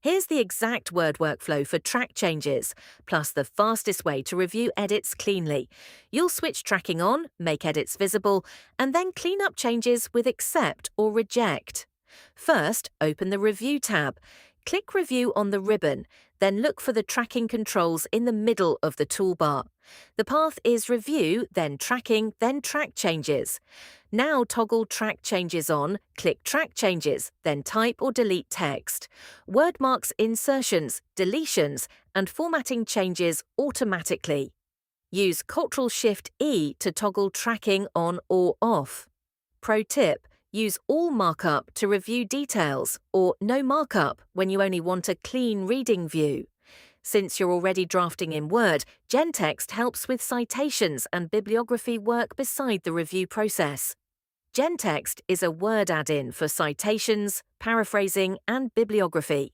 Here's the exact Word workflow for track changes, plus the fastest way to review edits cleanly. You'll switch tracking on, make edits visible, and then clean up changes with Accept or Reject. First, open the Review tab. Click Review on the ribbon, then look for the tracking controls in the middle of the toolbar. The path is Review, then Tracking, then Track Changes. Now toggle Track Changes on, click Track Changes, then type or delete text. Word marks insertions, deletions, and formatting changes automatically. Use Ctrl-Shift-E to toggle tracking on or off. Pro tip: use All Markup to review details, or No Markup when you only want a clean reading view. Since you're already drafting in Word, Gentext helps with citations and bibliography work beside the review process. Gentext is a Word add-in for citations, paraphrasing, and bibliography.